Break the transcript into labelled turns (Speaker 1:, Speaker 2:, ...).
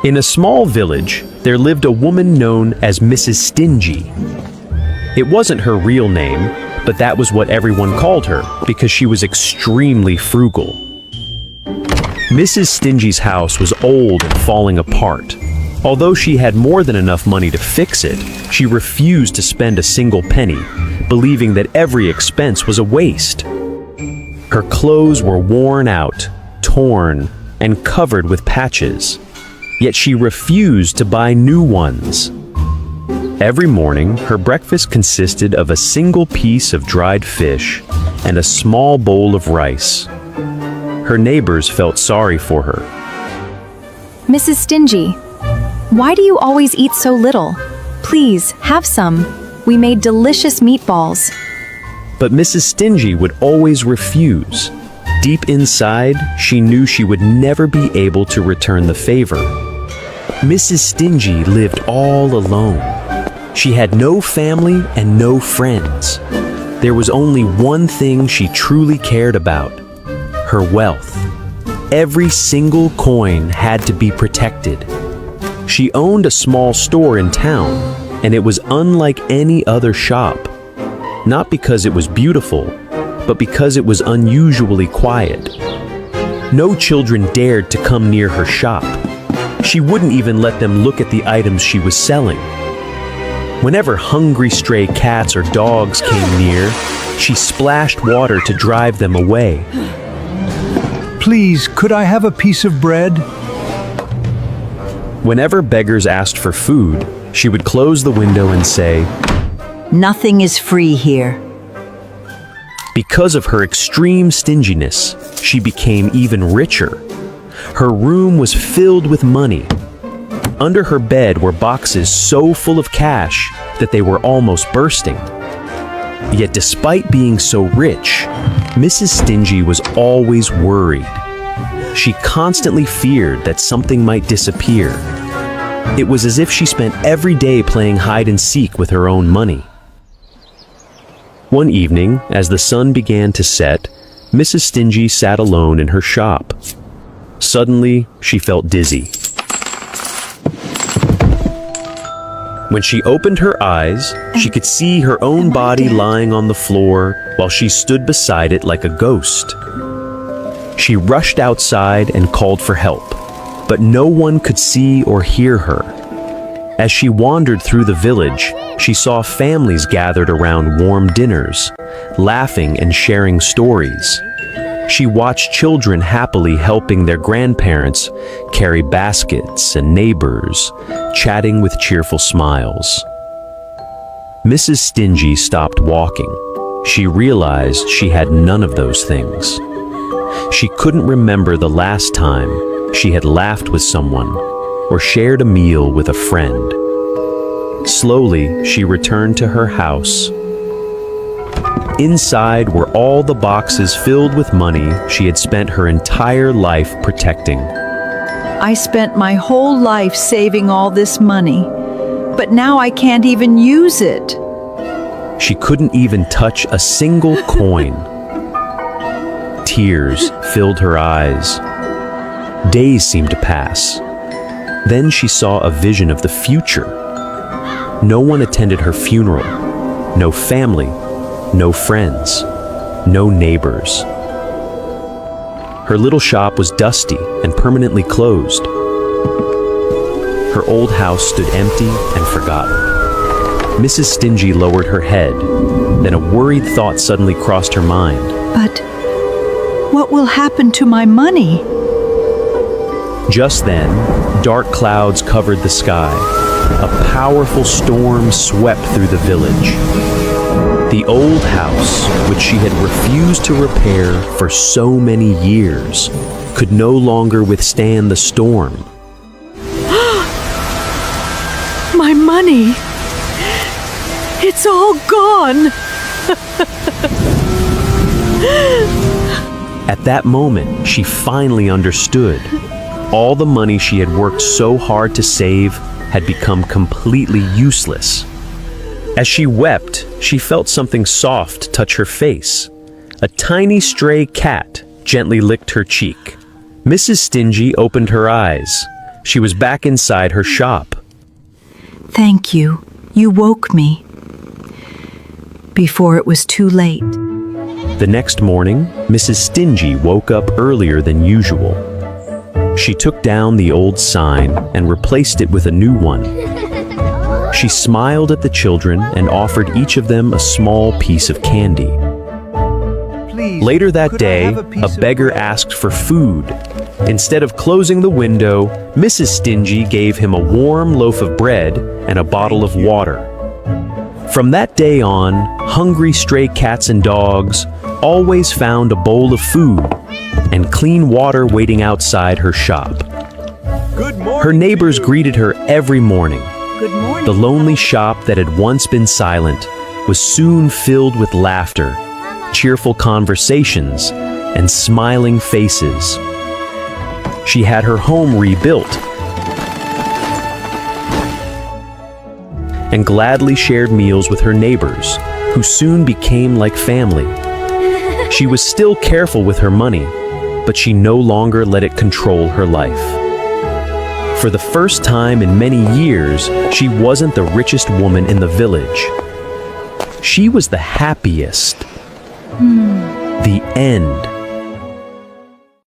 Speaker 1: In a small village, there lived a woman known as Mrs. Stingy. It wasn't her real name, but that was what everyone called her because she was extremely frugal. Mrs. Stingy's house was old and falling apart. Although she had more than enough money to fix it, she refused to spend a single penny, believing that every expense was a waste. Her clothes were worn out, torn, and covered with patches. Yet she refused to buy new ones. Every morning, her breakfast consisted of a single piece of dried fish and a small bowl of rice. Her neighbors felt sorry for her.
Speaker 2: Mrs. Stingy, why do you always eat so little? Please, have some. We made delicious meatballs.
Speaker 1: But Mrs. Stingy would always refuse. Deep inside, she knew she would never be able to return the favor. Mrs. Stingy lived all alone. She had no family and no friends. There was only one thing she truly cared about: her wealth. Every single coin had to be protected. She owned a small store in town, and it was unlike any other shop. Not because it was beautiful, but because it was unusually quiet. No children dared to come near her shop. She wouldn't even let them look at the items she was selling. Whenever hungry stray cats or dogs came near, she splashed water to drive them away.
Speaker 3: Please, could I have a piece of bread?
Speaker 1: Whenever beggars asked for food, she would close the window and say,
Speaker 4: Nothing is free here.
Speaker 1: Because of her extreme stinginess, she became even richer. Her room was filled with money. Under her bed were boxes so full of cash that they were almost bursting. Yet despite being so rich, Mrs. Stingy was always worried. She constantly feared that something might disappear. It was as if she spent every day playing hide and seek with her own money. One evening, as the sun began to set, Mrs. Stingy sat alone in her shop. Suddenly, she felt dizzy. When she opened her eyes, she could see her own body lying on the floor while she stood beside it like a ghost. She rushed outside and called for help, but no one could see or hear her. As she wandered through the village, she saw families gathered around warm dinners, laughing and sharing stories. She watched children happily helping their grandparents carry baskets and neighbors, chatting with cheerful smiles. Mrs. Stingy stopped walking. She realized she had none of those things. She couldn't remember the last time she had laughed with someone or shared a meal with a friend. Slowly, she returned to her house. Inside were all the boxes filled with money she had spent her entire life protecting.
Speaker 4: I spent my whole life saving all this money, but now I can't even use it.
Speaker 1: She couldn't even touch a single coin. Tears filled her eyes. Days seemed to pass. Then she saw a vision of the future. No one attended her funeral. No family. No friends, no neighbors. Her little shop was dusty and permanently closed. Her old house stood empty and forgotten. Mrs. Stingy lowered her head. Then a worried thought suddenly crossed her mind.
Speaker 4: But what will happen to my money?
Speaker 1: Just then, dark clouds covered the sky. A powerful storm swept through the village. The old house, which she had refused to repair for so many years, could no longer withstand the storm.
Speaker 4: My money! It's all gone!
Speaker 1: At that moment, she finally understood. All the money she had worked so hard to save had become completely useless. As she wept, she felt something soft touch her face. A tiny stray cat gently licked her cheek. Mrs. Stingy opened her eyes. She was back inside her shop.
Speaker 4: Thank you. You woke me before it was too late.
Speaker 1: The next morning, Mrs. Stingy woke up earlier than usual. She took down the old sign and replaced it with a new one. She smiled at the children and offered each of them a small piece of candy.
Speaker 3: Please,
Speaker 1: Later that
Speaker 3: could I
Speaker 1: day,
Speaker 3: have a piece
Speaker 1: a
Speaker 3: of
Speaker 1: beggar
Speaker 3: bread?
Speaker 1: asked for food. Instead of closing the window, Mrs. Stingy gave him a warm loaf of bread and a bottle of water. From that day on, hungry stray cats and dogs always found a bowl of food and clean water waiting outside her shop.
Speaker 3: Good morning.
Speaker 1: Her neighbors greeted her every morning.
Speaker 4: Good morning.
Speaker 1: The lonely shop that had once been silent was soon filled with laughter, cheerful conversations, and smiling faces. She had her home rebuilt and gladly shared meals with her neighbors, who soon became like family. She was still careful with her money, but she no longer let it control her life. For the first time in many years, she wasn't the richest woman in the village. She was the happiest. The end.